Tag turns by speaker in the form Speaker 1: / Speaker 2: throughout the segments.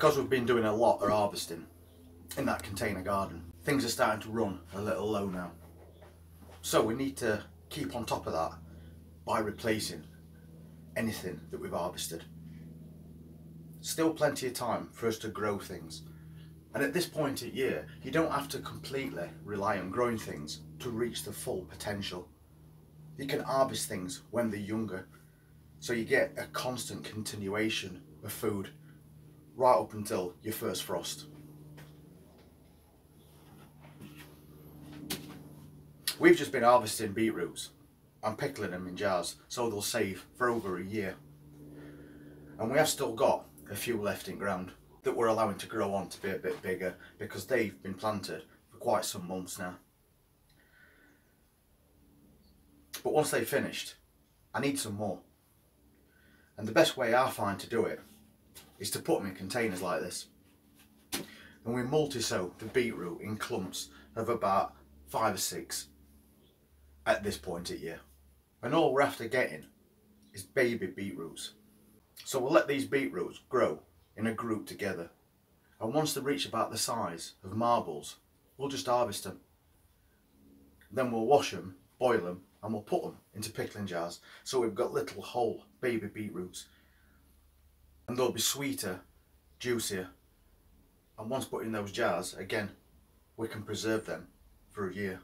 Speaker 1: Because we've been doing a lot of harvesting in that container garden, things are starting to run a little low now. So we need to keep on top of that by replacing anything that we've harvested. Still plenty of time for us to grow things. And at this point of year, you don't have to completely rely on growing things to reach the full potential. You can harvest things when they're younger, so you get a constant continuation of food right up until your first frost. We've just been harvesting beetroots and pickling them in jars so they'll save for over a year. And we have still got a few left in ground that we're allowing to grow on to be a bit bigger because they've been planted for quite some months now. But once they've finished, I need some more. And the best way I find to do it is to put them in containers like this. And we multi-sow the beetroot in clumps of about 5 or 6 at this point of year. And all we're after getting is baby beetroots. So we'll let these beetroots grow in a group together. And once they reach about the size of marbles, we'll just harvest them. Then we'll wash them, boil them, and we'll put them into pickling jars. So we've got little whole baby beetroots. And they'll be sweeter, juicier. And once put in those jars, again, we can preserve them for a year.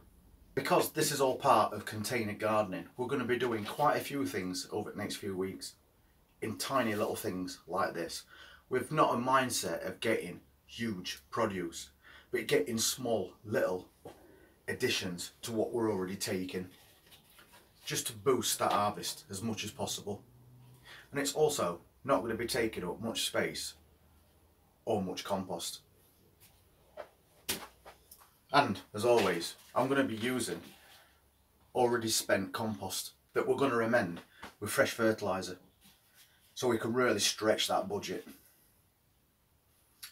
Speaker 1: Because this is all part of container gardening, we're going to be doing quite a few things over the next few weeks in tiny little things like this. We've not a mindset of getting huge produce, but getting small little additions to what we're already taking, just to boost that harvest as much as possible. And it's also not going to be taking up much space or much compost. And as always, I'm going to be using already spent compost that we're going to amend with fresh fertiliser, so we can really stretch that budget.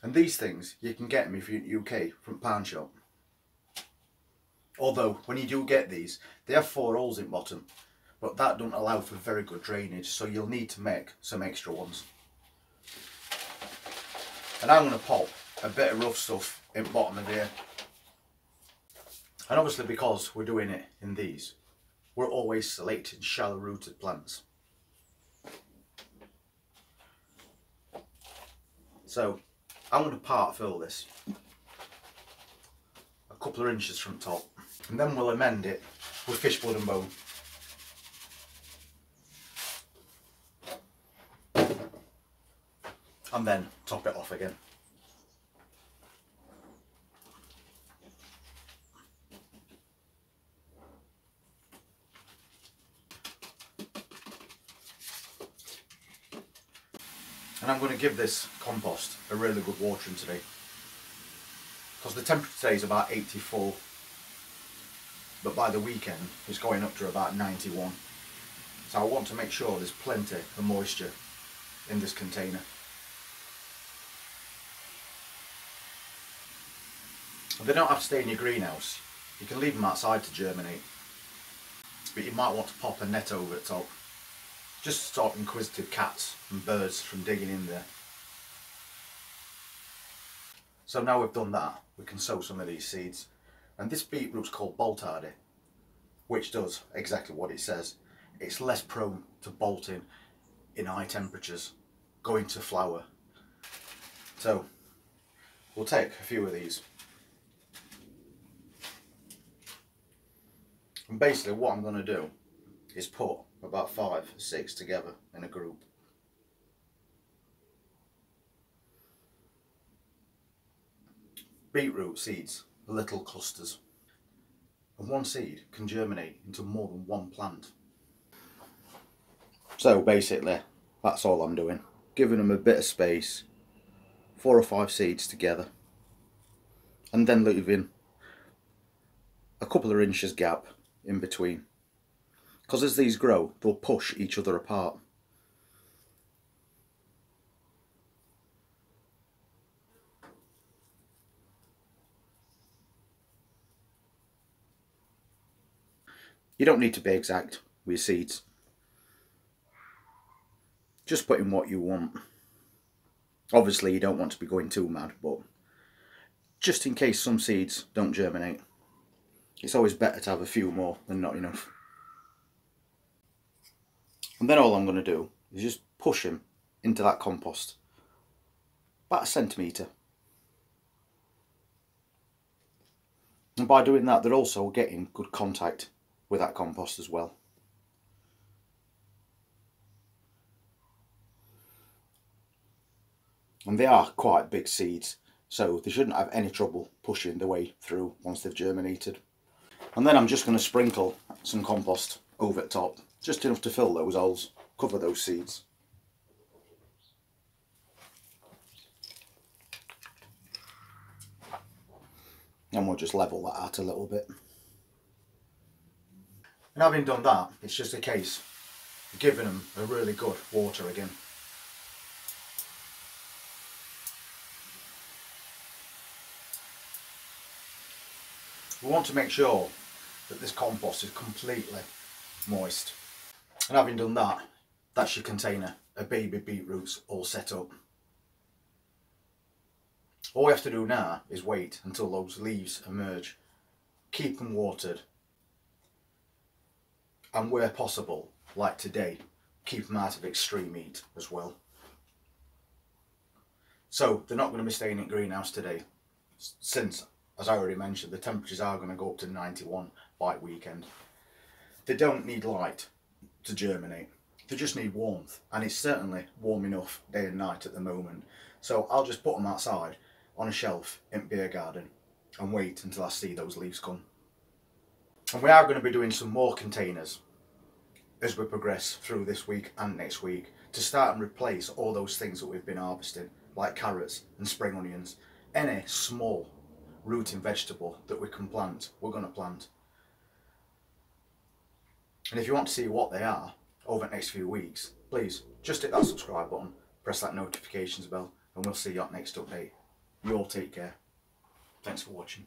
Speaker 1: And these things you can get them if you're in the UK from Pound Shop. Although when you do get these, they have 4 holes in bottom, but that don't allow for very good drainage, so you'll need to make some extra ones. And I'm going to pop a bit of rough stuff in the bottom of here. And obviously, because we're doing it in these, we're always selecting shallow rooted plants. So I'm going to part fill this a couple of inches from top, and then we'll amend it with fish blood and bone. And then top it off again. And I'm going to give this compost a really good watering today, because the temperature today is about 84, but by the weekend it's going up to about 91. So I want to make sure there's plenty of moisture in this container. They don't have to stay in your greenhouse. You can leave them outside to germinate, but you might want to pop a net over the top, just to stop inquisitive cats and birds from digging in there. So now we've done that, we can sow some of these seeds. And this beetroot's called boltardy, which does exactly what it says. It's less prone to bolting in high temperatures, going to flower. So we'll take a few of these. And basically what I'm going to do is put about 5 or 6 together in a group. Beetroot seeds are little clusters, and one seed can germinate into more than one plant. So basically that's all I'm doing, giving them a bit of space, 4 or 5 seeds together, and then leaving a couple of inches gap in between, because as these grow they'll push each other apart. You don't need to be exact with your seeds, just put in what you want. Obviously you don't want to be going too mad, but just in case some seeds don't germinate, it's always better to have a few more than not enough. And then all I'm going to do is just push him into that compost, about 1 centimetre. And by doing that, they're also getting good contact with that compost as well. And they are quite big seeds, so they shouldn't have any trouble pushing their way through once they've germinated. And then I'm just going to sprinkle some compost over the top, just enough to fill those holes, cover those seeds. And we'll just level that out a little bit. And having done that, it's just a case of giving them a really good water again. We want to make sure that this compost is completely moist. And having done that, that's your container of baby beetroots all set up. All we have to do now is wait until those leaves emerge, keep them watered, and where possible, like today, keep them out of extreme heat as well. So they're not going to be staying in greenhouse today, since, as I already mentioned, the temperatures are going to go up to 91 by weekend. They don't need light to germinate, they just need warmth, and it's certainly warm enough day and night at the moment. So I'll just put them outside on a shelf in beer garden and wait until I see those leaves come. And we are going to be doing some more containers as we progress through this week and next week to start and replace all those things that we've been harvesting, like carrots and spring onions. Any small rooting vegetable that we can plant, we're going to plant. And if you want to see what they are over the next few weeks, please just hit that subscribe button, press that notifications bell, and we'll see you on next update. You all take care. Thanks for watching.